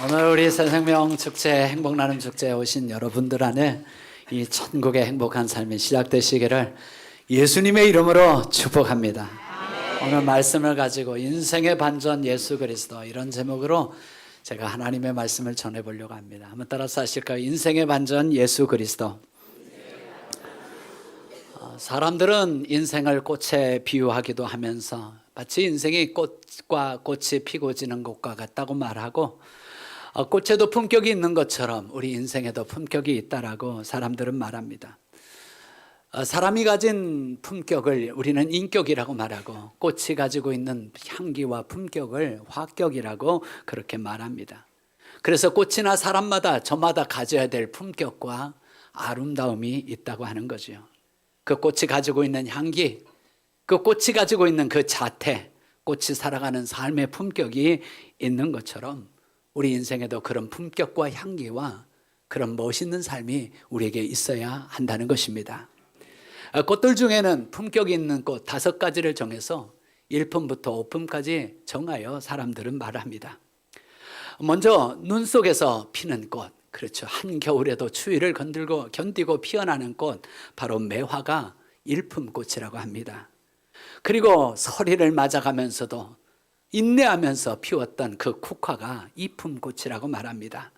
오늘 우리 새생명 축제, 행복나눔 축제에 오신 여러분들 안에 이 천국의 행복한 삶이 시작되시기를 예수님의 이름으로 축복합니다. 오늘 말씀을 가지고 인생의 반전 예수 그리스도, 이런 제목으로 제가 하나님의 말씀을 전해보려고 합니다. 한번 따라서 하실까요? 인생의 반전 예수 그리스도. 사람들은 인생을 꽃에 비유하기도 하면서 마치 인생이 꽃과 꽃이 피고 지는 것과 같다고 말하고, 꽃에도 품격이 있는 것처럼 우리 인생에도 품격이 있다라고 사람들은 말합니다. 사람이 가진 품격을 우리는 인격이라고 말하고, 꽃이 가지고 있는 향기와 품격을 화격이라고 그렇게 말합니다. 그래서 꽃이나 사람마다 저마다 가져야 될 품격과 아름다움이 있다고 하는 거죠. 그 꽃이 가지고 있는 향기, 그 꽃이 가지고 있는 그 자태, 꽃이 살아가는 삶의 품격이 있는 것처럼 우리 인생에도 그런 품격과 향기와 그런 멋있는 삶이 우리에게 있어야 한다는 것입니다. 꽃들 중에는 품격이 있는 꽃 5가지를 정해서 1품부터 5품까지 정하여 사람들은 말합니다. 먼저 눈 속에서 피는 꽃, 그렇죠. 한겨울에도 추위를 견디고 피어나는 꽃, 바로 매화가 1품 꽃이라고 합니다. 그리고 서리를 맞아가면서도 인내하면서 피웠던 그 국화가 2품 꽃이라고 말합니다.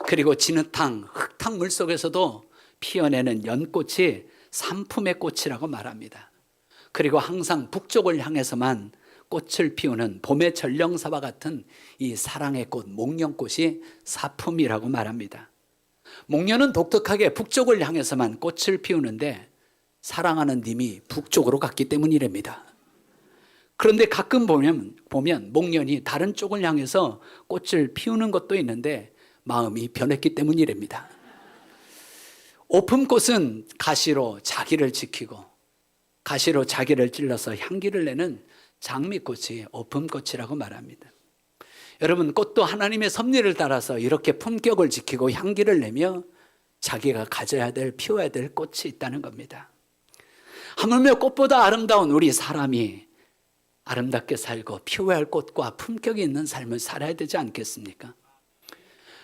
그리고 진흙탕, 흙탕 물 속에서도 피어내는 연꽃이 3품의 꽃이라고 말합니다. 그리고 항상 북쪽을 향해서만 꽃을 피우는 봄의 전령사와 같은 이 사랑의 꽃, 목련꽃이 4품이라고 말합니다. 목련은 독특하게 북쪽을 향해서만 꽃을 피우는데 사랑하는 님이 북쪽으로 갔기 때문이랍니다. 그런데 가끔 보면 목련이 다른 쪽을 향해서 꽃을 피우는 것도 있는데 마음이 변했기 때문이랍니다. 5품꽃은 가시로 자기를 지키고 가시로 자기를 찔러서 향기를 내는 장미꽃이 5품꽃이라고 말합니다. 여러분, 꽃도 하나님의 섭리를 따라서 이렇게 품격을 지키고 향기를 내며 자기가 가져야 될, 피워야 될 꽃이 있다는 겁니다. 하물며 꽃보다 아름다운 우리 사람이 아름답게 살고 피워야 할 꽃과 품격이 있는 삶을 살아야 되지 않겠습니까?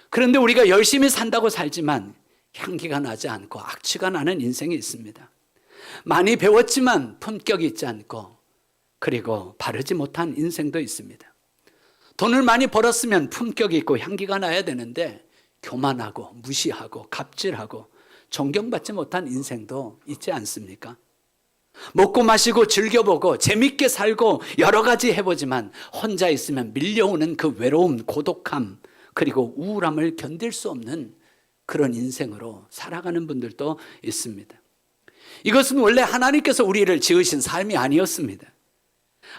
그런데 우리가 열심히 산다고 살지만 향기가 나지 않고 악취가 나는 인생이 있습니다. 많이 배웠지만 품격이 있지 않고, 그리고 바르지 못한 인생도 있습니다. 돈을 많이 벌었으면 품격이 있고 향기가 나야 되는데 교만하고 무시하고 갑질하고 존경받지 못한 인생도 있지 않습니까? 먹고 마시고 즐겨보고 재밌게 살고 여러 가지 해보지만 혼자 있으면 밀려오는 그 외로움, 고독함, 그리고 우울함을 견딜 수 없는 그런 인생으로 살아가는 분들도 있습니다. 이것은 원래 하나님께서 우리를 지으신 삶이 아니었습니다.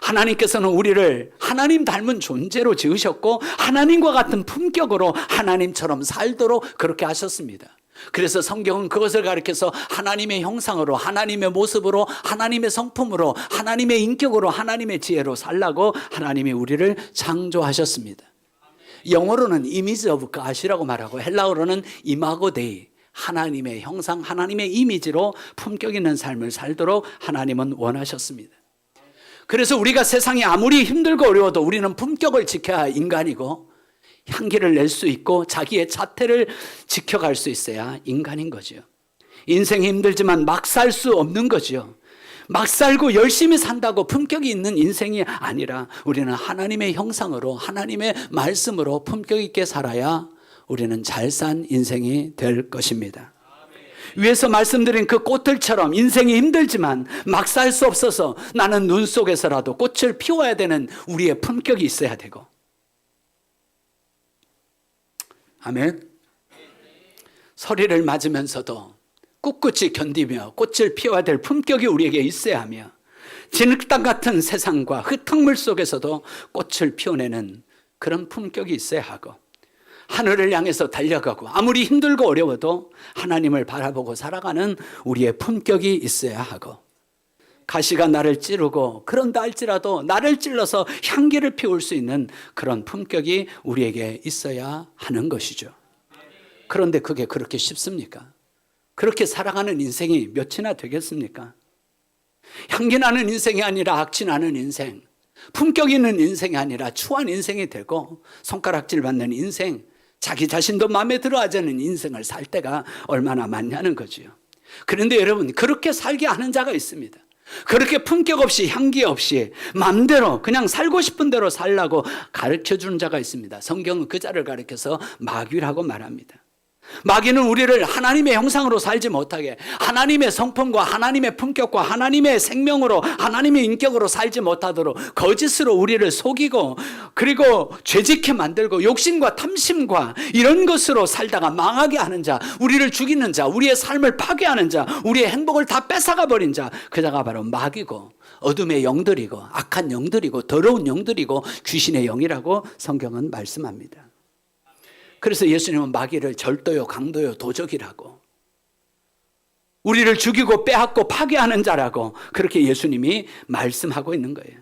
하나님께서는 우리를 하나님 닮은 존재로 지으셨고 하나님과 같은 품격으로 하나님처럼 살도록 그렇게 하셨습니다. 그래서 성경은 그것을 가리켜서 하나님의 형상으로, 하나님의 모습으로, 하나님의 성품으로, 하나님의 인격으로, 하나님의 지혜로 살라고 하나님이 우리를 창조하셨습니다. 영어로는 이미지 오브 갓이라고 말하고 헬라어로는 이마고 데이, 하나님의 형상, 하나님의 이미지로 품격 있는 삶을 살도록 하나님은 원하셨습니다. 그래서 우리가 세상이 아무리 힘들고 어려워도 우리는 품격을 지켜야 인간이고 향기를 낼 수 있고 자기의 자태를 지켜갈 수 있어야 인간인 거죠. 인생이 힘들지만 막 살 수 없는 거죠. 막 살고 열심히 산다고 품격이 있는 인생이 아니라 우리는 하나님의 형상으로, 하나님의 말씀으로 품격 있게 살아야 우리는 잘 산 인생이 될 것입니다. 위에서 말씀드린 그 꽃들처럼 인생이 힘들지만 막 살 수 없어서 나는 눈 속에서라도 꽃을 피워야 되는 우리의 품격이 있어야 되고, 아멘. 서리를 맞으면서도 꿋꿋이 견디며 꽃을 피워야 될 품격이 우리에게 있어야 하며, 진흙탕 같은 세상과 흙탕물 속에서도 꽃을 피워내는 그런 품격이 있어야 하고, 하늘을 향해서 달려가고 아무리 힘들고 어려워도 하나님을 바라보고 살아가는 우리의 품격이 있어야 하고, 가시가 나를 찌르고 그런다 할지라도 나를 찔러서 향기를 피울 수 있는 그런 품격이 우리에게 있어야 하는 것이죠. 그런데 그게 그렇게 쉽습니까? 그렇게 살아가는 인생이 몇이나 되겠습니까? 향기 나는 인생이 아니라 악취 나는 인생, 품격 있는 인생이 아니라 추한 인생이 되고 손가락질 받는 인생, 자기 자신도 마음에 들어하지 않는 인생을 살 때가 얼마나 많냐는 거지요. 그런데 여러분, 그렇게 살게 하는 자가 있습니다. 그렇게 품격 없이 향기 없이 마음대로 그냥 살고 싶은 대로 살라고 가르쳐주는 자가 있습니다. 성경은 그 자를 가르쳐서 마귀라고 말합니다. 마귀는 우리를 하나님의 형상으로 살지 못하게, 하나님의 성품과 하나님의 품격과 하나님의 생명으로, 하나님의 인격으로 살지 못하도록 거짓으로 우리를 속이고, 그리고 죄짓게 만들고 욕심과 탐심과 이런 것으로 살다가 망하게 하는 자, 우리를 죽이는 자, 우리의 삶을 파괴하는 자, 우리의 행복을 다 뺏어가 버린 자, 그 자가 바로 마귀고 어둠의 영들이고 악한 영들이고 더러운 영들이고 귀신의 영이라고 성경은 말씀합니다. 그래서 예수님은 마귀를 절도요, 강도요, 도적이라고, 우리를 죽이고 빼앗고 파괴하는 자라고 그렇게 예수님이 말씀하고 있는 거예요.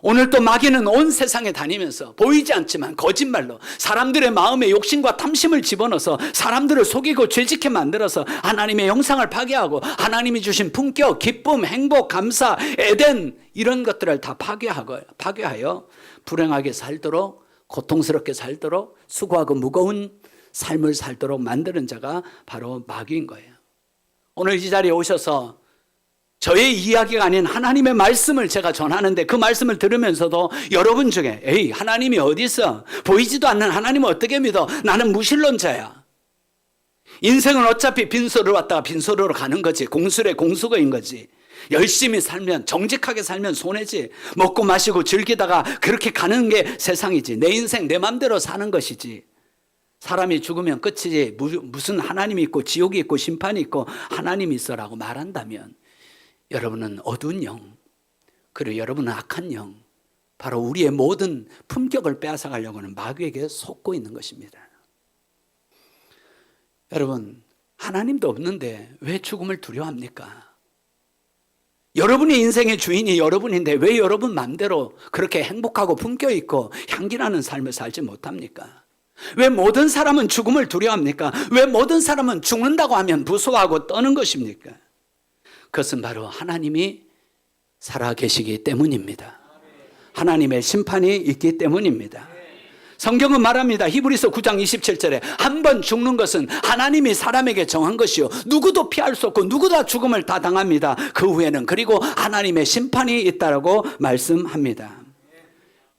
오늘 또 마귀는 온 세상에 다니면서 보이지 않지만 거짓말로 사람들의 마음에 욕심과 탐심을 집어넣어서 사람들을 속이고 죄짓게 만들어서 하나님의 형상을 파괴하고 하나님이 주신 품격, 기쁨, 행복, 감사, 에덴 이런 것들을 다 파괴하여 불행하게 살도록, 고통스럽게 살도록, 수고하고 무거운 삶을 살도록 만드는 자가 바로 마귀인 거예요. 오늘 이 자리에 오셔서 저의 이야기가 아닌 하나님의 말씀을 제가 전하는데, 그 말씀을 들으면서도 여러분 중에 에이, 하나님이 어디 있어? 보이지도 않는 하나님을 어떻게 믿어? 나는 무신론자야. 인생은 어차피 빈소리로 왔다가 빈소리로 가는 거지. 공술의 공수거인 거지. 열심히 살면, 정직하게 살면 손해지. 먹고 마시고 즐기다가 그렇게 가는 게 세상이지. 내 인생 내 맘대로 사는 것이지. 사람이 죽으면 끝이지. 무슨 하나님이 있고 지옥이 있고 심판이 있고 하나님이 있어라고 말한다면 여러분은 어두운 영, 그리고 여러분은 악한 영, 바로 우리의 모든 품격을 빼앗아가려고 하는 마귀에게 속고 있는 것입니다. 여러분, 하나님도 없는데 왜 죽음을 두려워합니까? 여러분의 인생의 주인이 여러분인데 왜 여러분 마음대로 그렇게 행복하고 품격 있고 향기나는 삶을 살지 못합니까? 왜 모든 사람은 죽음을 두려워합니까? 왜 모든 사람은 죽는다고 하면 무서워하고 떠는 것입니까? 그것은 바로 하나님이 살아계시기 때문입니다. 하나님의 심판이 있기 때문입니다. 성경은 말합니다. 히브리서 9장 27절에 한 번 죽는 것은 하나님이 사람에게 정한 것이요, 누구도 피할 수 없고 누구 다 죽음을 다 당합니다. 그 후에는 그리고 하나님의 심판이 있다라고 말씀합니다.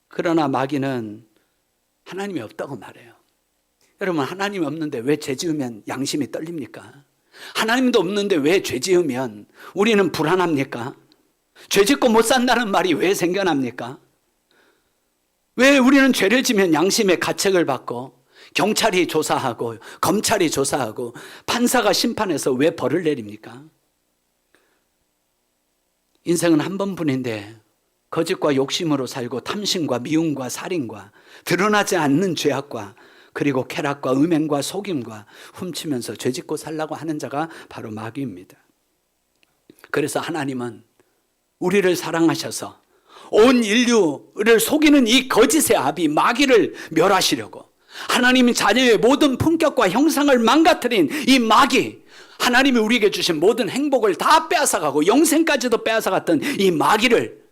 그러나 마귀는 하나님이 없다고 말해요. 여러분, 하나님이 없는데 왜 죄 지으면 양심이 떨립니까? 하나님도 없는데 왜 죄 지으면 우리는 불안합니까? 죄 짓고 못 산다는 말이 왜 생겨납니까? 왜 우리는 죄를 지면 양심의 가책을 받고 경찰이 조사하고 검찰이 조사하고 판사가 심판해서 왜 벌을 내립니까? 인생은 한 번뿐인데 거짓과 욕심으로 살고 탐심과 미움과 살인과 드러나지 않는 죄악과 그리고 쾌락과 음행과 속임과 훔치면서 죄짓고 살라고 하는 자가 바로 마귀입니다. 그래서 하나님은 우리를 사랑하셔서 온 인류를 속이는 이 거짓의 아비 마귀를 멸하시려고, 하나님이 자녀의 모든 품격과 형상을 망가뜨린 이 마귀, 하나님이 우리에게 주신 모든 행복을 다 빼앗아가고 영생까지도 빼앗아갔던 이 마귀를,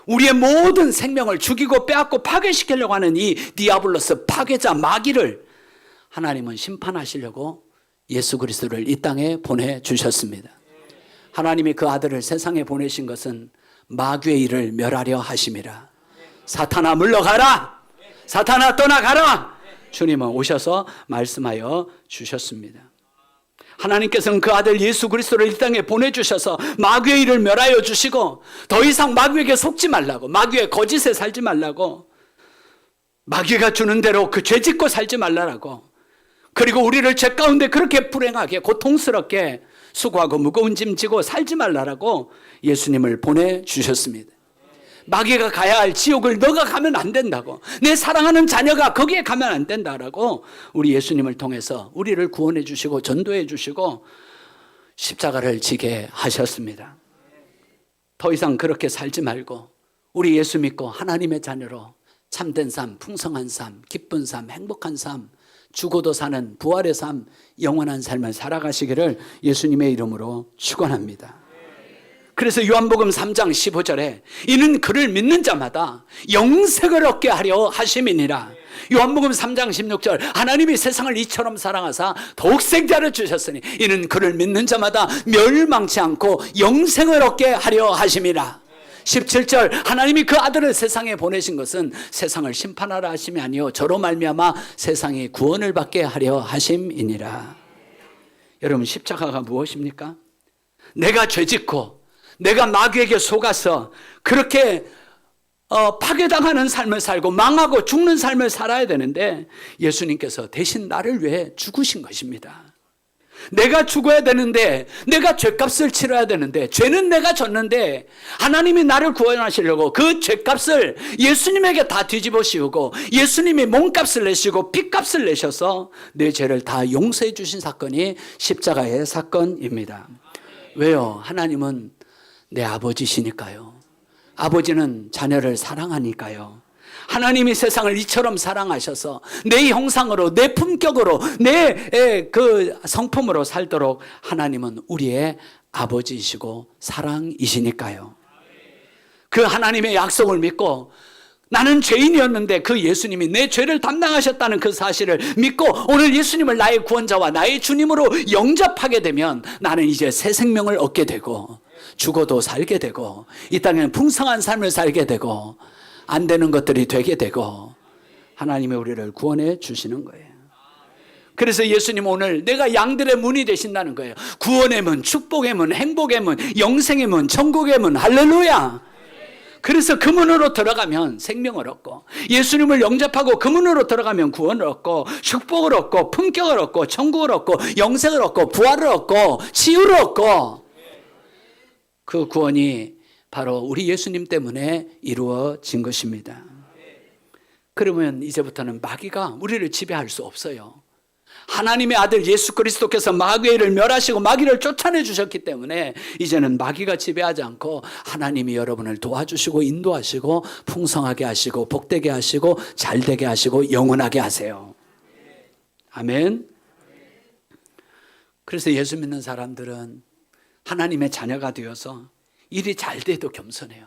우리의 모든 생명을 죽이고 빼앗고 파괴시키려고 하는 이 디아블로스 파괴자 마귀를 하나님은 심판하시려고 예수 그리스도를 이 땅에 보내주셨습니다. 하나님이 그 아들을 세상에 보내신 것은 마귀의 일을 멸하려 하심이라. 사탄아 물러가라, 사탄아 떠나가라, 주님은 오셔서 말씀하여 주셨습니다. 하나님께서는 그 아들 예수 그리스도를 이 땅에 보내주셔서 마귀의 일을 멸하여 주시고, 더 이상 마귀에게 속지 말라고, 마귀의 거짓에 살지 말라고, 마귀가 주는 대로 그 죄 짓고 살지 말라고, 그리고 우리를 죄 가운데 그렇게 불행하게 고통스럽게 수고하고 무거운 짐 지고 살지 말라고 예수님을 보내주셨습니다. 마귀가 가야 할 지옥을 너가 가면 안 된다고, 내 사랑하는 자녀가 거기에 가면 안 된다라고 우리 예수님을 통해서 우리를 구원해 주시고 전도해 주시고 십자가를 지게 하셨습니다. 더 이상 그렇게 살지 말고 우리 예수 믿고 하나님의 자녀로 참된 삶, 풍성한 삶, 기쁜 삶, 행복한 삶, 죽어도 사는 부활의 삶, 영원한 삶을 살아가시기를 예수님의 이름으로 축원합니다. 그래서 요한복음 3장 15절에 이는 그를 믿는 자마다 영생을 얻게 하려 하심이니라. 요한복음 3장 16절 하나님이 세상을 이처럼 사랑하사 더욱 생자를 주셨으니 이는 그를 믿는 자마다 멸망치 않고 영생을 얻게 하려 하심이라. 17절 하나님이 그 아들을 세상에 보내신 것은 세상을 심판하라 하심이 아니요 저로 말미암아 세상이 구원을 받게 하려 하심이니라. 여러분, 십자가가 무엇입니까? 내가 죄짓고 내가 마귀에게 속아서 그렇게 파괴당하는 삶을 살고 망하고 죽는 삶을 살아야 되는데 예수님께서 대신 나를 위해 죽으신 것입니다. 내가 죽어야 되는데, 내가 죄값을 치러야 되는데, 죄는 내가 졌는데 하나님이 나를 구원하시려고 그 죄값을 예수님에게 다 뒤집어 씌우고 예수님이 몸값을 내시고 피값을 내셔서 내 죄를 다 용서해 주신 사건이 십자가의 사건입니다. 왜요? 하나님은 내 아버지시니까요. 아버지는 자녀를 사랑하니까요. 하나님이 세상을 이처럼 사랑하셔서 내 형상으로, 내 품격으로, 내 그 성품으로 살도록 하나님은 우리의 아버지이시고 사랑이시니까요. 그 하나님의 약속을 믿고 나는 죄인이었는데 그 예수님이 내 죄를 담당하셨다는 그 사실을 믿고 오늘 예수님을 나의 구원자와 나의 주님으로 영접하게 되면 나는 이제 새 생명을 얻게 되고 죽어도 살게 되고 이 땅에는 풍성한 삶을 살게 되고 안 되는 것들이 되게 되고 하나님이 우리를 구원해 주시는 거예요. 그래서 예수님 오늘 내가 양들의 문이 되신다는 거예요. 구원의 문, 축복의 문, 행복의 문, 영생의 문, 천국의 문. 할렐루야. 그래서 그 문으로 들어가면 생명을 얻고 예수님을 영접하고 그 문으로 들어가면 구원을 얻고 축복을 얻고 품격을 얻고 천국을 얻고 영생을 얻고 부활을 얻고 치유를 얻고 그 구원이 바로 우리 예수님 때문에 이루어진 것입니다. 그러면 이제부터는 마귀가 우리를 지배할 수 없어요. 하나님의 아들 예수 그리스도께서 마귀를 멸하시고 마귀를 쫓아내 주셨기 때문에 이제는 마귀가 지배하지 않고 하나님이 여러분을 도와주시고 인도하시고 풍성하게 하시고 복되게 하시고 잘되게 하시고 영원하게 하세요. 아멘. 그래서 예수 믿는 사람들은 하나님의 자녀가 되어서 일이 잘 돼도 겸손해요.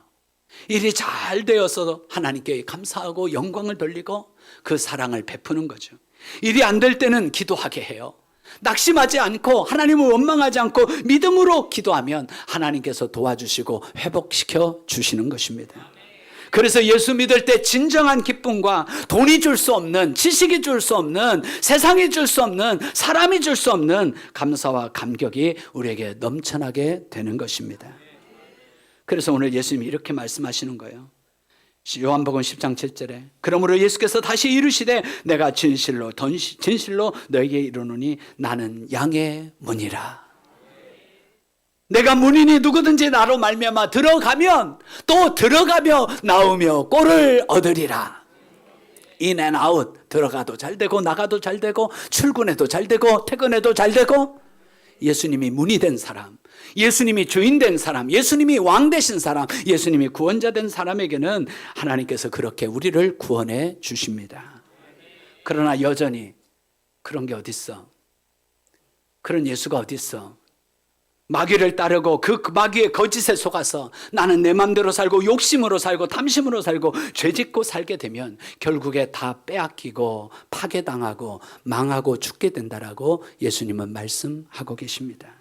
일이 잘 되어서 하나님께 감사하고 영광을 돌리고 그 사랑을 베푸는 거죠. 일이 안 될 때는 기도하게 해요. 낙심하지 않고 하나님을 원망하지 않고 믿음으로 기도하면 하나님께서 도와주시고 회복시켜 주시는 것입니다. 그래서 예수 믿을 때 진정한 기쁨과 돈이 줄 수 없는, 지식이 줄 수 없는, 세상이 줄 수 없는, 사람이 줄 수 없는 감사와 감격이 우리에게 넘쳐나게 되는 것입니다. 그래서 오늘 예수님이 이렇게 말씀하시는 거예요. 요한복음 10장 7절에 그러므로 예수께서 다시 이르시되 내가 진실로 너에게 이르노니 나는 양의 문이라. 내가 문이니 누구든지 나로 말미암아 들어가면 또 들어가며 나오며 꼴을 얻으리라. 인 앤 아웃, 들어가도 잘 되고 나가도 잘 되고 출근해도 잘 되고 퇴근해도 잘 되고 예수님이 문이 된 사람, 예수님이 주인 된 사람, 예수님이 왕 되신 사람, 예수님이 구원자 된 사람에게는 하나님께서 그렇게 우리를 구원해 주십니다. 그러나 여전히 그런 게 어딨어? 그런 예수가 어딨어? 마귀를 따르고 그 마귀의 거짓에 속아서 나는 내 맘대로 살고 욕심으로 살고 탐심으로 살고 죄짓고 살게 되면 결국에 다 빼앗기고 파괴당하고 망하고 죽게 된다라고 예수님은 말씀하고 계십니다.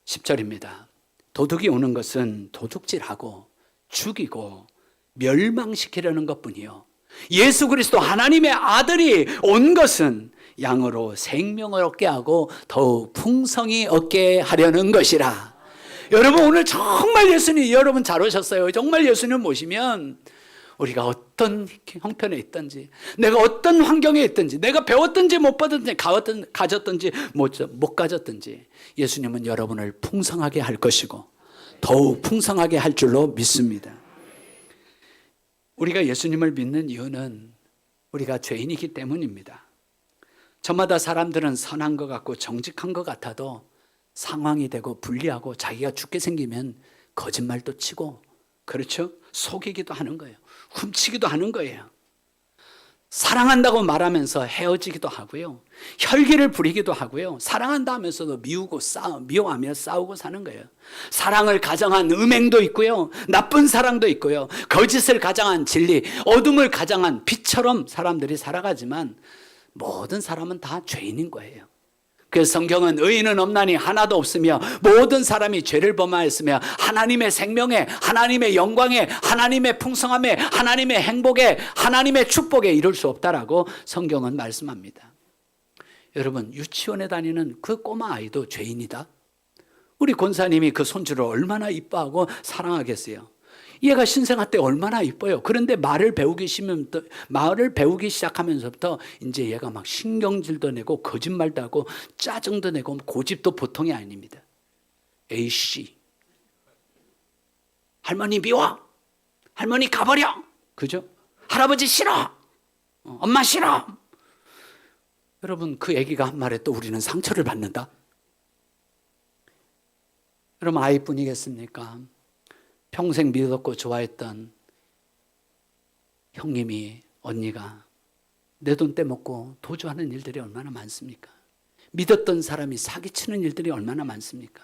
10절입니다. 도둑이 오는 것은 도둑질하고 죽이고 멸망시키려는 것뿐이요 예수 그리스도 하나님의 아들이 온 것은 양으로 생명을 얻게 하고 더욱 풍성히 얻게 하려는 것이라. 여러분 오늘 정말 예수님 여러분 잘 오셨어요. 정말 예수님 모시면 우리가 어떤 형편에 있든지 내가 어떤 환경에 있든지 내가 배웠든지 못 받았든지 가졌든지 못 가졌든지 예수님은 여러분을 풍성하게 할 것이고 더욱 풍성하게 할 줄로 믿습니다. 우리가 예수님을 믿는 이유는 우리가 죄인이기 때문입니다. 저마다 사람들은 선한 것 같고 정직한 것 같아도 상황이 되고 불리하고 자기가 죽게 생기면 거짓말도 치고 그렇죠? 속이기도 하는 거예요. 훔치기도 하는 거예요. 사랑한다고 말하면서 헤어지기도 하고요. 혈기를 부리기도 하고요. 사랑한다 하면서도 미워하며 싸우고 사는 거예요. 사랑을 가장한 음행도 있고요. 나쁜 사랑도 있고요. 거짓을 가장한 진리, 어둠을 가장한 빛처럼 사람들이 살아가지만 모든 사람은 다 죄인인 거예요. 그래서 성경은 의인은 없나니 하나도 없으며 모든 사람이 죄를 범하였으며 하나님의 생명에, 하나님의 영광에, 하나님의 풍성함에, 하나님의 행복에, 하나님의 축복에 이룰 수 없다라고 성경은 말씀합니다. 여러분, 유치원에 다니는 그 꼬마 아이도 죄인이다? 우리 권사님이 그 손주를 얼마나 이뻐하고 사랑하겠어요? 얘가 신생아 때 얼마나 이뻐요. 그런데 말을 배우기 시작하면서부터 이제 얘가 막 신경질도 내고 거짓말도 하고 짜증도 내고 고집도 보통이 아닙니다. 에이씨, 할머니 미워, 할머니 가버려, 그죠? 할아버지 싫어, 엄마 싫어. 여러분, 그 애기가 한 말에 또 우리는 상처를 받는다? 여러분, 아이뿐이겠습니까? 평생 믿었고 좋아했던 형님이, 언니가 내 돈 떼먹고 도주하는 일들이 얼마나 많습니까? 믿었던 사람이 사기치는 일들이 얼마나 많습니까?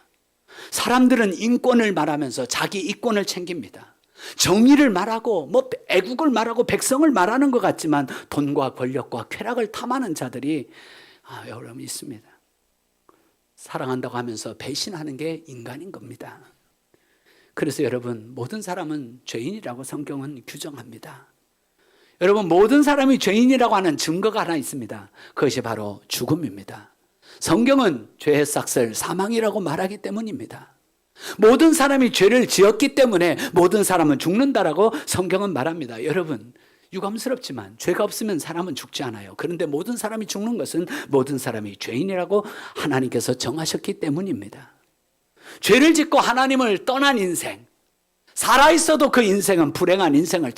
사람들은 인권을 말하면서 자기 이권을 챙깁니다. 정의를 말하고 애국을 말하고 백성을 말하는 것 같지만 돈과 권력과 쾌락을 탐하는 자들이 여러분 있습니다. 사랑한다고 하면서 배신하는 게 인간인 겁니다. 그래서 여러분, 모든 사람은 죄인이라고 성경은 규정합니다. 여러분, 모든 사람이 죄인이라고 하는 증거가 하나 있습니다. 그것이 바로 죽음입니다. 성경은 죄의 삭슬 사망이라고 말하기 때문입니다. 모든 사람이 죄를 지었기 때문에 모든 사람은 죽는다라고 성경은 말합니다. 여러분, 유감스럽지만 죄가 없으면 사람은 죽지 않아요. 그런데 모든 사람이 죽는 것은 모든 사람이 죄인이라고 하나님께서 정하셨기 때문입니다. 죄를 짓고 하나님을 떠난 인생, 살아있어도 그 인생은 불행한 인생을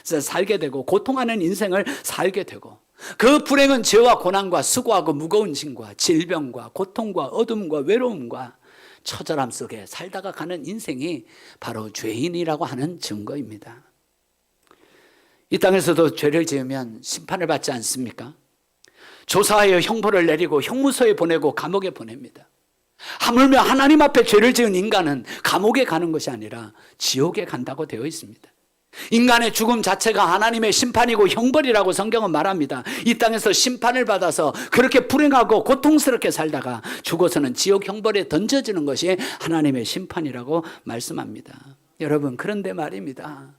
살게 되고 고통하는 인생을 살게 되고, 그 불행은 죄와 고난과 수고하고 무거운 짐과 질병과 고통과 어둠과 외로움과 처절함 속에 살다가 가는 인생이 바로 죄인이라고 하는 증거입니다. 이 땅에서도 죄를 지으면 심판을 받지 않습니까? 조사하여 형벌을 내리고 형무소에 보내고 감옥에 보냅니다. 하물며 하나님 앞에 죄를 지은 인간은 감옥에 가는 것이 아니라 지옥에 간다고 되어 있습니다. 인간의 죽음 자체가 하나님의 심판이고 형벌이라고 성경은 말합니다. 이 땅에서 심판을 받아서 그렇게 불행하고 고통스럽게 살다가 죽어서는 지옥 형벌에 던져지는 것이 하나님의 심판이라고 말씀합니다. 여러분, 그런데 말입니다,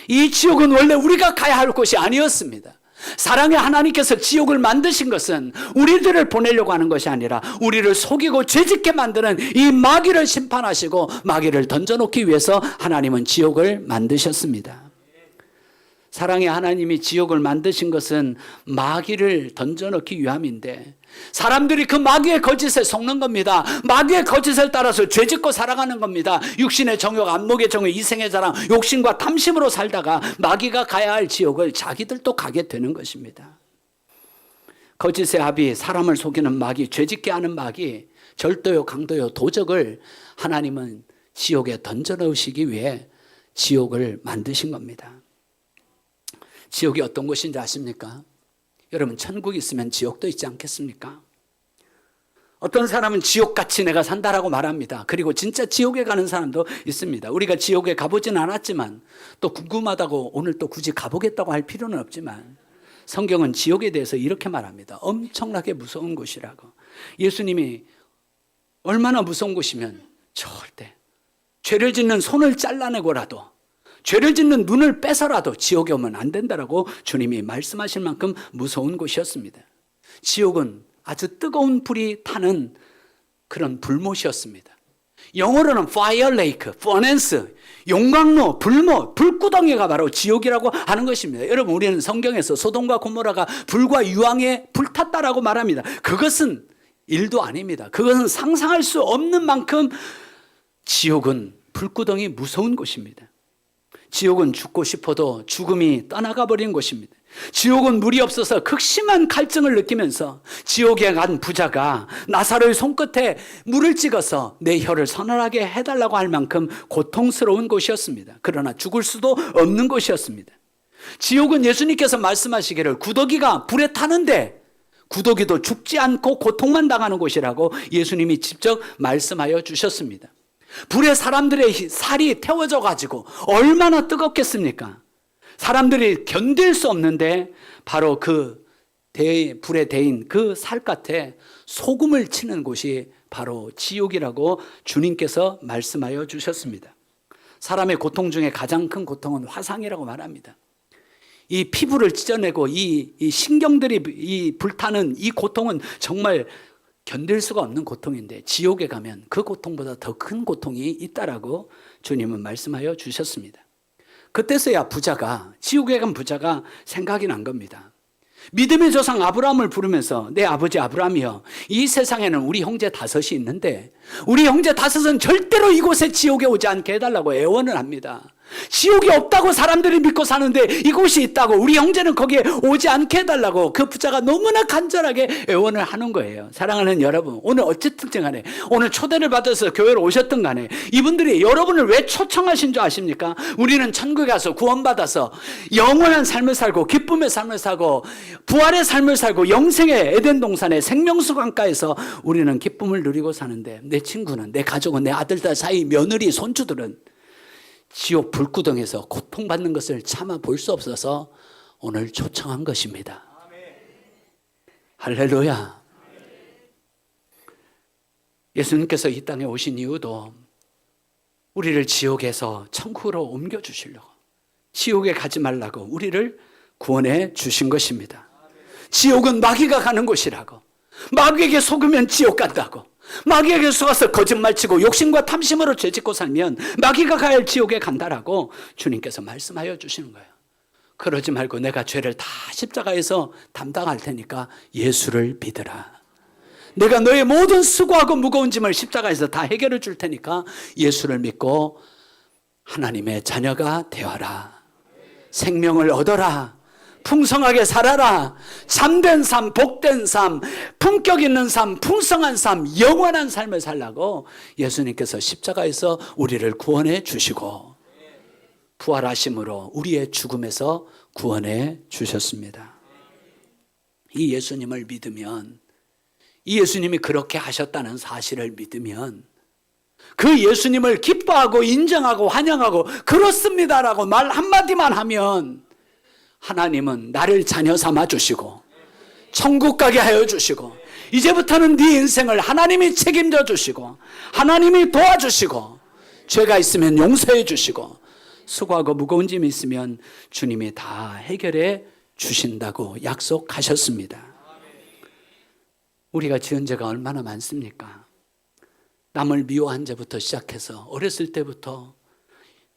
이 지옥은 원래 우리가 가야 할 곳이 아니었습니다. 사랑의 하나님께서 지옥을 만드신 것은 우리들을 보내려고 하는 것이 아니라 우리를 속이고 죄짓게 만드는 이 마귀를 심판하시고 마귀를 던져놓기 위해서 하나님은 지옥을 만드셨습니다. 사랑의 하나님이 지옥을 만드신 것은 마귀를 던져놓기 위함인데 사람들이 그 마귀의 거짓에 속는 겁니다. 마귀의 거짓을 따라서 죄짓고 살아가는 겁니다. 육신의 정욕, 안목의 정욕, 이생의 자랑, 욕심과 탐심으로 살다가 마귀가 가야 할 지옥을 자기들도 가게 되는 것입니다. 거짓의 합이, 사람을 속이는 마귀, 죄짓게 하는 마귀, 절도요, 강도요, 도적을 하나님은 지옥에 던져넣으시기 위해 지옥을 만드신 겁니다. 지옥이 어떤 곳인지 아십니까? 여러분, 천국이 있으면 지옥도 있지 않겠습니까? 어떤 사람은 지옥같이 내가 산다라고 말합니다. 그리고 진짜 지옥에 가는 사람도 있습니다. 우리가 지옥에 가보진 않았지만 또 궁금하다고 오늘 또 굳이 가보겠다고 할 필요는 없지만 성경은 지옥에 대해서 이렇게 말합니다. 엄청나게 무서운 곳이라고. 예수님이 얼마나 무서운 곳이면 절대 죄를 짓는 손을 잘라내고라도, 죄를 짓는 눈을 빼서라도 지옥에 오면 안 된다라고 주님이 말씀하실 만큼 무서운 곳이었습니다. 지옥은 아주 뜨거운 불이 타는 그런 불못이었습니다. 영어로는 fire lake, furnace, 용광로, 불못, 불구덩이가 바로 지옥이라고 하는 것입니다. 여러분, 우리는 성경에서 소돔과 고모라가 불과 유황에 불탔다라고 말합니다. 그것은 일도 아닙니다. 그것은 상상할 수 없는 만큼 지옥은 불구덩이 무서운 곳입니다. 지옥은 죽고 싶어도 죽음이 떠나가 버린 곳입니다. 지옥은 물이 없어서 극심한 갈증을 느끼면서 지옥에 간 부자가 나사로의 손끝에 물을 찍어서 내 혀를 서늘하게 해달라고 할 만큼 고통스러운 곳이었습니다. 그러나 죽을 수도 없는 곳이었습니다. 지옥은 예수님께서 말씀하시기를 구더기가 불에 타는데 구더기도 죽지 않고 고통만 당하는 곳이라고 예수님이 직접 말씀하여 주셨습니다. 불에 사람들의 살이 태워져 가지고 얼마나 뜨겁겠습니까? 사람들이 견딜 수 없는데 바로 그 불에 데인 그 살갗에 소금을 치는 곳이 바로 지옥이라고 주님께서 말씀하여 주셨습니다. 사람의 고통 중에 가장 큰 고통은 화상이라고 말합니다. 이 피부를 찢어내고 이 신경들이 이 불타는 이 고통은 정말 견딜 수가 없는 고통인데 지옥에 가면 그 고통보다 더 큰 고통이 있다라고 주님은 말씀하여 주셨습니다. 그때서야 지옥에 간 부자가 생각이 난 겁니다. 믿음의 조상 아브라함을 부르면서 내 아버지 아브라함이여, 이 세상에는 우리 형제 5이 있는데 우리 형제 5은 절대로 이곳에 지옥에 오지 않게 해달라고 애원을 합니다. 지옥이 없다고 사람들이 믿고 사는데 이곳이 있다고, 우리 형제는 거기에 오지 않게 해달라고 그 부자가 너무나 간절하게 애원을 하는 거예요. 사랑하는 여러분, 오늘 어쨌든 간에 오늘 초대를 받아서 교회로 오셨던 간에 이분들이 여러분을 왜 초청하신 줄 아십니까? 우리는 천국에 가서 구원받아서 영원한 삶을 살고 기쁨의 삶을 살고 부활의 삶을 살고 영생의 에덴 동산의 생명수 강가에서 우리는 기쁨을 누리고 사는데 내 친구는, 내 가족은, 내 아들들 사이 며느리 손주들은 지옥 불구덩에서 고통받는 것을 참아 볼 수 없어서 오늘 초청한 것입니다. 할렐루야. 예수님께서 이 땅에 오신 이유도 우리를 지옥에서 천국으로 옮겨주시려고, 지옥에 가지 말라고 우리를 구원해 주신 것입니다. 지옥은 마귀가 가는 곳이라고, 마귀에게 속으면 지옥 간다고, 마귀에게 속아서 거짓말치고 욕심과 탐심으로 죄짓고 살면 마귀가 가야 할 지옥에 간다라고 주님께서 말씀하여 주시는 거예요. 그러지 말고 내가 죄를 다 십자가에서 담당할 테니까 예수를 믿으라. 내가 너의 모든 수고하고 무거운 짐을 십자가에서 다 해결해 줄 테니까 예수를 믿고 하나님의 자녀가 되어라. 생명을 얻어라. 풍성하게 살아라. 참된 삶, 복된 삶, 품격 있는 삶, 풍성한 삶, 영원한 삶을 살라고 예수님께서 십자가에서 우리를 구원해 주시고 부활하심으로 우리의 죽음에서 구원해 주셨습니다. 이 예수님을 믿으면, 이 예수님이 그렇게 하셨다는 사실을 믿으면, 그 예수님을 기뻐하고 인정하고 환영하고 그렇습니다라고 말 한마디만 하면 하나님은 나를 자녀 삼아 주시고 천국 가게 하여 주시고 이제부터는 네 인생을 하나님이 책임져 주시고 하나님이 도와주시고 죄가 있으면 용서해 주시고 수고하고 무거운 짐이 있으면 주님이 다 해결해 주신다고 약속하셨습니다. 우리가 지은 죄가 얼마나 많습니까? 남을 미워한 죄부터 시작해서 어렸을 때부터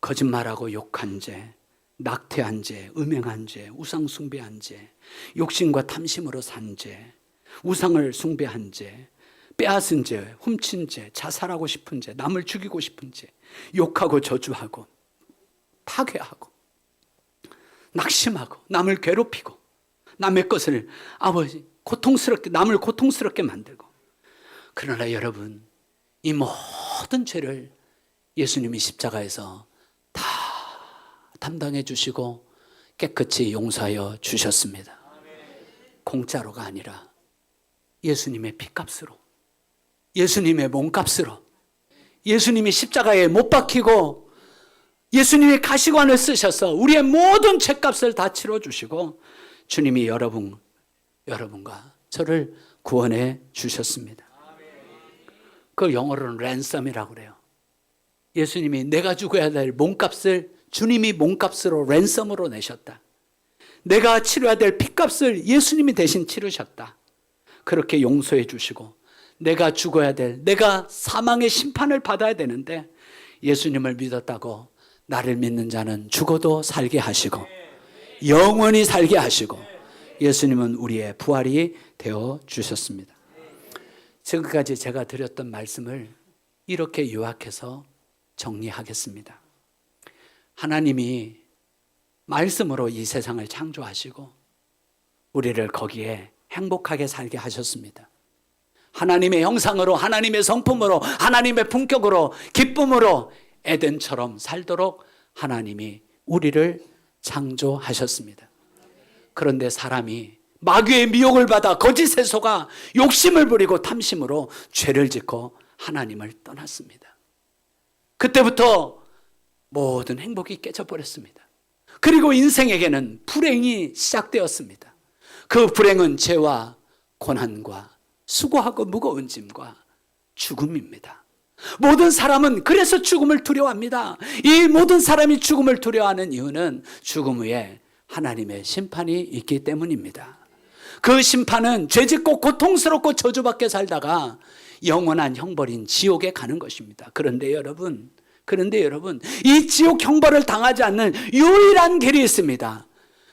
거짓말하고 욕한 죄, 낙태한 죄, 음행한 죄, 우상 숭배한 죄, 욕심과 탐심으로 산 죄, 우상을 숭배한 죄, 빼앗은 죄, 훔친 죄, 자살하고 싶은 죄, 남을 죽이고 싶은 죄, 욕하고 저주하고 파괴하고 낙심하고 남을 괴롭히고 남의 것을 남을 고통스럽게 만들고. 그러나 여러분, 이 모든 죄를 예수님이 십자가에서 다 담당해 주시고 깨끗이 용서하여 주셨습니다. 공짜로가 아니라 예수님의 피값으로, 예수님의 몸값으로, 예수님이 십자가에 못 박히고 예수님이 가시관을 쓰셔서 우리의 모든 죄값을 다 치러주시고 주님이 여러분과 저를 구원해 주셨습니다. 그걸 영어로는 랜섬이라고 그래요. 예수님이 내가 죽어야 될 몸값을 주님이 몸값으로 랜섬으로 내셨다. 내가 치러야 될 피값을 예수님이 대신 치르셨다. 그렇게 용서해 주시고 내가 죽어야 될, 내가 사망의 심판을 받아야 되는데 예수님을 믿었다고 나를 믿는 자는 죽어도 살게 하시고 영원히 살게 하시고 예수님은 우리의 부활이 되어 주셨습니다. 지금까지 제가 드렸던 말씀을 이렇게 요약해서 정리하겠습니다. 하나님이 말씀으로 이 세상을 창조하시고 우리를 거기에 행복하게 살게 하셨습니다. 하나님의 형상으로, 하나님의 성품으로, 하나님의 품격으로, 기쁨으로 에덴처럼 살도록 하나님이 우리를 창조하셨습니다. 그런데 사람이 마귀의 미혹을 받아 거짓에 속아 욕심을 부리고 탐심으로 죄를 짓고 하나님을 떠났습니다. 그때부터 모든 행복이 깨져버렸습니다. 그리고 인생에게는 불행이 시작되었습니다. 그 불행은 죄와 고난과 수고하고 무거운 짐과 죽음입니다. 모든 사람은 그래서 죽음을 두려워합니다. 이 모든 사람이 죽음을 두려워하는 이유는 죽음 후에 하나님의 심판이 있기 때문입니다. 그 심판은 죄짓고 고통스럽고 저주받게 살다가 영원한 형벌인 지옥에 가는 것입니다. 그런데 여러분, 이 지옥 형벌을 당하지 않는 유일한 길이 있습니다.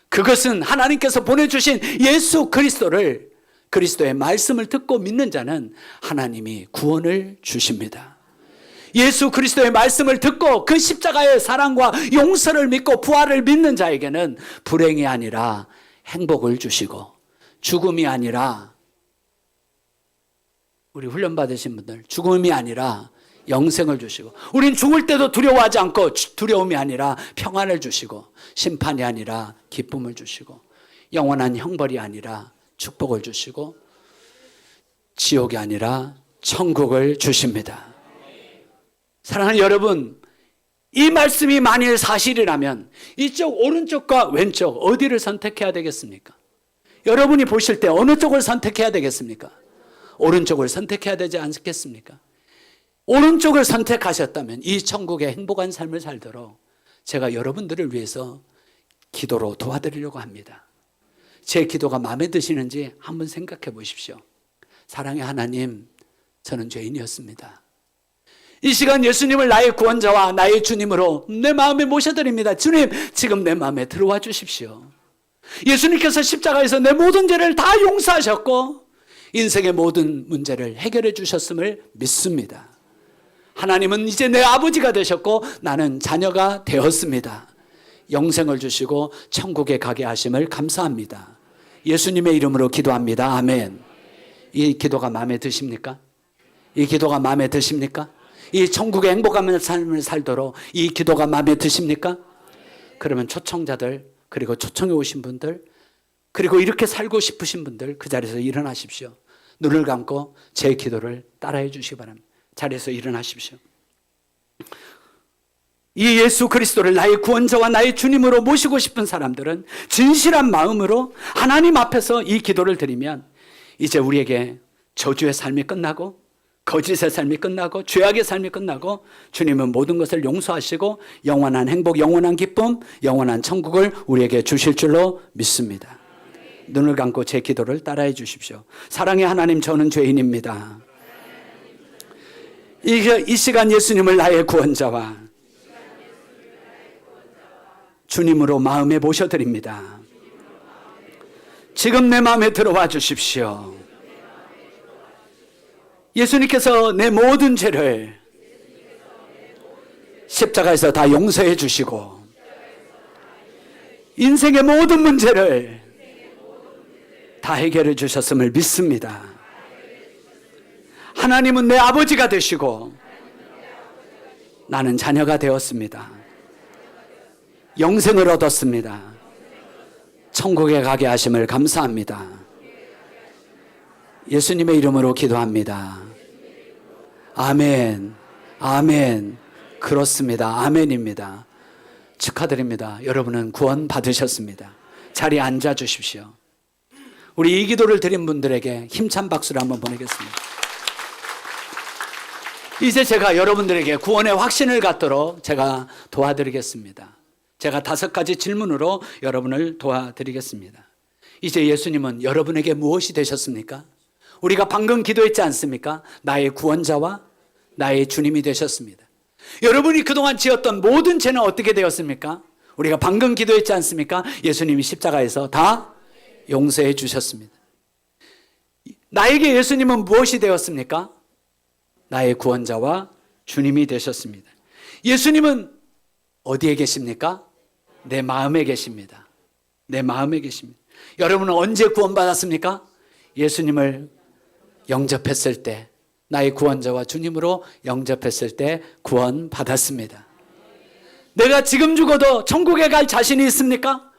그것은 하나님께서 보내주신 예수 그리스도의 말씀을 듣고 믿는 자는 하나님이 구원을 주십니다. 예수 그리스도의 말씀을 듣고 그 십자가의 사랑과 용서를 믿고 부활을 믿는 자에게는 불행이 아니라 행복을 주시고, 죽음이 아니라, 우리 훈련 받으신 분들, 죽음이 아니라 영생을 주시고, 우린 죽을 때도 두려워하지 않고 두려움이 아니라 평안을 주시고, 심판이 아니라 기쁨을 주시고, 영원한 형벌이 아니라 축복을 주시고, 지옥이 아니라 천국을 주십니다. 사랑하는 여러분, 이 말씀이 만일 사실이라면 이쪽 오른쪽과 왼쪽 어디를 선택해야 되겠습니까? 여러분이 보실 때 어느 쪽을 선택해야 되겠습니까? 오른쪽을 선택해야 되지 않겠습니까? 오른쪽을 선택하셨다면 이 천국의 행복한 삶을 살도록 제가 여러분들을 위해서 기도로 도와드리려고 합니다. 제 기도가 마음에 드시는지 한번 생각해 보십시오. 사랑의 하나님, 저는 죄인이었습니다. 이 시간 예수님을 나의 구원자와 나의 주님으로 내 마음에 모셔드립니다. 주님, 지금 내 마음에 들어와 주십시오. 예수님께서 십자가에서 내 모든 죄를 다 용서하셨고 인생의 모든 문제를 해결해 주셨음을 믿습니다. 하나님은 이제 내 아버지가 되셨고 나는 자녀가 되었습니다. 영생을 주시고 천국에 가게 하심을 감사합니다. 예수님의 이름으로 기도합니다. 아멘. 이 기도가 마음에 드십니까? 이 기도가 마음에 드십니까? 이 천국의 행복한 삶을 살도록 이 기도가 마음에 드십니까? 그러면 초청자들, 그리고 초청해 오신 분들, 그리고 이렇게 살고 싶으신 분들 그 자리에서 일어나십시오. 눈을 감고 제 기도를 따라해 주시기 바랍니다. 자리에서 일어나십시오. 이 예수 그리스도를 나의 구원자와 나의 주님으로 모시고 싶은 사람들은 진실한 마음으로 하나님 앞에서 이 기도를 드리면 이제 우리에게 저주의 삶이 끝나고 거짓의 삶이 끝나고 죄악의 삶이 끝나고 주님은 모든 것을 용서하시고 영원한 행복, 영원한 기쁨, 영원한 천국을 우리에게 주실 줄로 믿습니다. 눈을 감고 제 기도를 따라해 주십시오. 사랑의 하나님, 저는 죄인입니다. 이 시간 예수님을 나의 구원자와 주님으로 마음에 모셔드립니다. 지금 내 마음에 들어와 주십시오. 예수님께서 내 모든 죄를 십자가에서 다 용서해 주시고 인생의 모든 문제를 다 해결해 주셨음을 믿습니다. 하나님은 내 아버지가 되시고 나는 자녀가 되었습니다. 영생을 얻었습니다. 천국에 가게 하심을 감사합니다. 예수님의 이름으로 기도합니다. 아멘, 아멘. 그렇습니다. 아멘입니다. 축하드립니다. 여러분은 구원 받으셨습니다. 자리에 앉아 주십시오. 우리 이 기도를 드린 분들에게 힘찬 박수를 한번 보내겠습니다. 이제 제가 여러분들에게 구원의 확신을 갖도록 제가 도와드리겠습니다. 제가 5가지 질문으로 여러분을 도와드리겠습니다. 이제 예수님은 여러분에게 무엇이 되셨습니까? 우리가 방금 기도했지 않습니까? 나의 구원자와 나의 주님이 되셨습니다. 여러분이 그동안 지었던 모든 죄는 어떻게 되었습니까? 우리가 방금 기도했지 않습니까? 예수님이 십자가에서 다 용서해 주셨습니다. 나에게 예수님은 무엇이 되었습니까? 나의 구원자와 주님이 되셨습니다. 예수님은 어디에 계십니까? 내 마음에 계십니다. 내 마음에 계십니다. 여러분은 언제 구원받았습니까? 예수님을 영접했을 때, 나의 구원자와 주님으로 영접했을 때 구원받았습니다. 내가 지금 죽어도 천국에 갈 자신이 있습니까?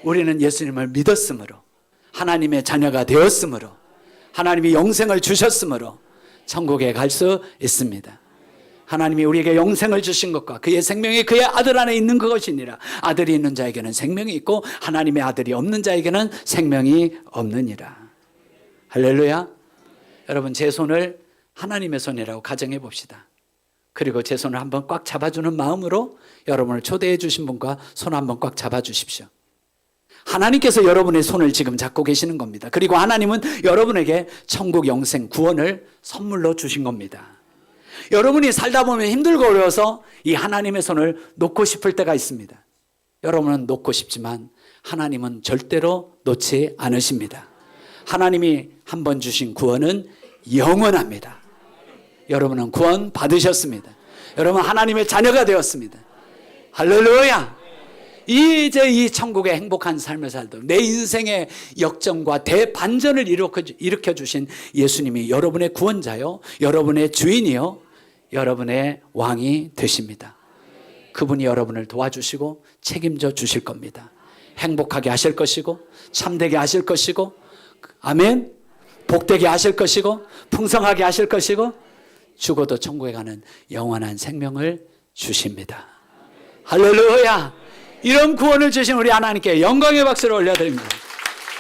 우리는 예수님을 믿었으므로, 하나님의 자녀가 되었으므로, 하나님이 영생을 주셨으므로 천국에 갈 수 있습니다. 하나님이 우리에게 영생을 주신 것과 그의 생명이 그의 아들 안에 있는 그것이니라. 아들이 있는 자에게는 생명이 있고 하나님의 아들이 없는 자에게는 생명이 없느니라. 할렐루야. 여러분, 제 손을 하나님의 손이라고 가정해 봅시다. 그리고 제 손을 한번 꽉 잡아주는 마음으로 여러분을 초대해 주신 분과 손 한번 꽉 잡아주십시오. 하나님께서 여러분의 손을 지금 잡고 계시는 겁니다. 그리고 하나님은 여러분에게 천국 영생 구원을 선물로 주신 겁니다. 여러분이 살다 보면 힘들고 어려워서 이 하나님의 손을 놓고 싶을 때가 있습니다. 여러분은 놓고 싶지만 하나님은 절대로 놓지 않으십니다. 하나님이 한번 주신 구원은 영원합니다. 여러분은 구원 받으셨습니다. 여러분 하나님의 자녀가 되었습니다. 할렐루야. 이제 이 천국의 행복한 삶을 살도록 내 인생의 역전과 대반전을 일으켜 주신 예수님이 여러분의 구원자요, 여러분의 주인이요, 여러분의 왕이 되십니다. 그분이 여러분을 도와주시고 책임져 주실 겁니다. 행복하게 하실 것이고 참되게 하실 것이고, 아멘, 복되게 하실 것이고 풍성하게 하실 것이고 죽어도 천국에 가는 영원한 생명을 주십니다. 할렐루야. 이런 구원을 주신 우리 하나님께 영광의 박수를 올려드립니다.